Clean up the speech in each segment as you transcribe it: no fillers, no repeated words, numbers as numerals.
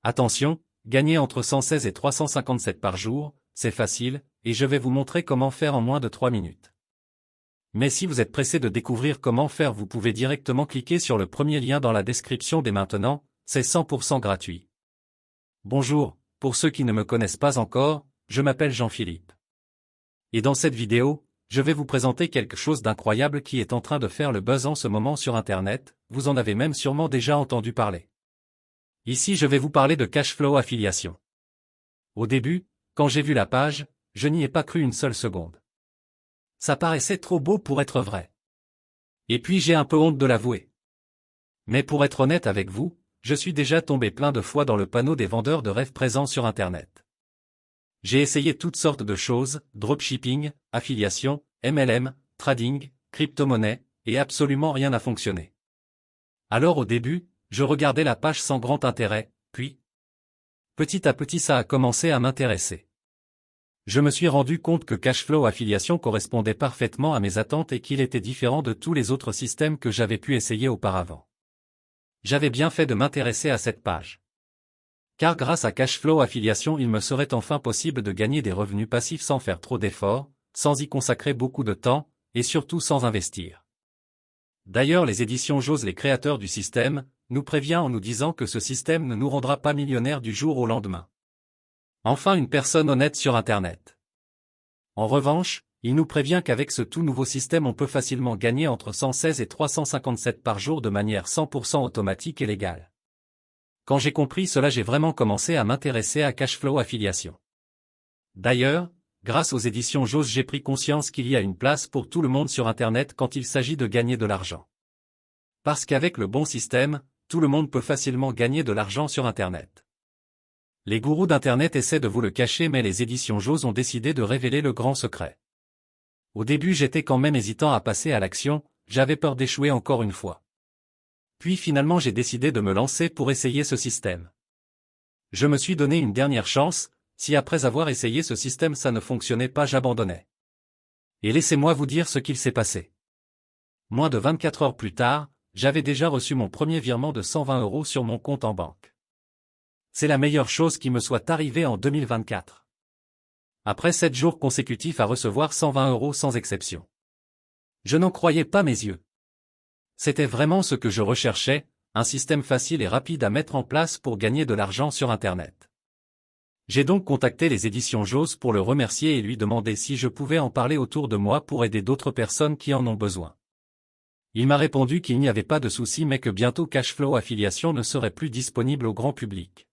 Attention, gagner entre 116 et 357 par jour, c'est facile, et je vais vous montrer comment faire en moins de 3 minutes. Mais si vous êtes pressé de découvrir comment faire, vous pouvez directement cliquer sur le premier lien dans la description dès maintenant, c'est 100% gratuit. Bonjour, pour ceux qui ne me connaissent pas encore, je m'appelle Jean-Philippe. Et dans cette vidéo, je vais vous présenter quelque chose d'incroyable qui est en train de faire le buzz en ce moment sur Internet, vous en avez même sûrement déjà entendu parler. Ici je vais vous parler de Cashflow Affiliation. Au début, quand j'ai vu la page, je n'y ai pas cru une seule seconde. Ça paraissait trop beau pour être vrai. Et puis j'ai un peu honte de l'avouer. Mais pour être honnête avec vous, je suis déjà tombé plein de fois dans le panneau des vendeurs de rêves présents sur Internet. J'ai essayé toutes sortes de choses, dropshipping, affiliation, MLM, trading, crypto-monnaie, et absolument rien n'a fonctionné. Alors au début, je regardais la page sans grand intérêt, puis, petit à petit ça a commencé à m'intéresser. Je me suis rendu compte que Cashflow Affiliation correspondait parfaitement à mes attentes et qu'il était différent de tous les autres systèmes que j'avais pu essayer auparavant. J'avais bien fait de m'intéresser à cette page. Car grâce à Cashflow Affiliation, il me serait enfin possible de gagner des revenus passifs sans faire trop d'efforts, sans y consacrer beaucoup de temps, et surtout sans investir. D'ailleurs, les éditions Jose, les créateurs du système, nous prévient en nous disant que ce système ne nous rendra pas millionnaires du jour au lendemain. Enfin, une personne honnête sur Internet. En revanche, il nous prévient qu'avec ce tout nouveau système on peut facilement gagner entre 116 et 357 par jour de manière 100% automatique et légale. Quand j'ai compris cela, j'ai vraiment commencé à m'intéresser à Cashflow Affiliation. D'ailleurs, grâce aux éditions Jose, j'ai pris conscience qu'il y a une place pour tout le monde sur Internet quand il s'agit de gagner de l'argent. Parce qu'avec le bon système, tout le monde peut facilement gagner de l'argent sur Internet. Les gourous d'Internet essaient de vous le cacher, mais les éditions Jose ont décidé de révéler le grand secret. Au début, j'étais quand même hésitant à passer à l'action, j'avais peur d'échouer encore une fois. Puis finalement j'ai décidé de me lancer pour essayer ce système. Je me suis donné une dernière chance, si après avoir essayé ce système ça ne fonctionnait pas, j'abandonnais. Et laissez-moi vous dire ce qu'il s'est passé. Moins de 24 heures plus tard, j'avais déjà reçu mon premier virement de 120 € sur mon compte en banque. C'est la meilleure chose qui me soit arrivée en 2024. Après 7 jours consécutifs à recevoir 120 € sans exception. Je n'en croyais pas mes yeux. C'était vraiment ce que je recherchais, un système facile et rapide à mettre en place pour gagner de l'argent sur Internet. J'ai donc contacté les éditions Jose pour le remercier et lui demander si je pouvais en parler autour de moi pour aider d'autres personnes qui en ont besoin. Il m'a répondu qu'il n'y avait pas de souci, mais que bientôt Cashflow Affiliation ne serait plus disponible au grand public.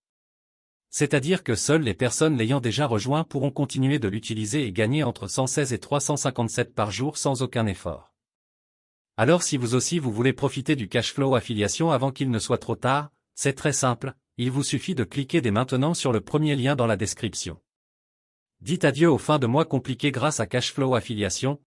C'est-à-dire que seules les personnes l'ayant déjà rejoint pourront continuer de l'utiliser et gagner entre 116 et 357 par jour sans aucun effort. Alors si vous aussi vous voulez profiter du Cashflow Affiliation avant qu'il ne soit trop tard, c'est très simple, il vous suffit de cliquer dès maintenant sur le premier lien dans la description. Dites adieu aux fins de mois compliquées grâce à Cashflow Affiliation,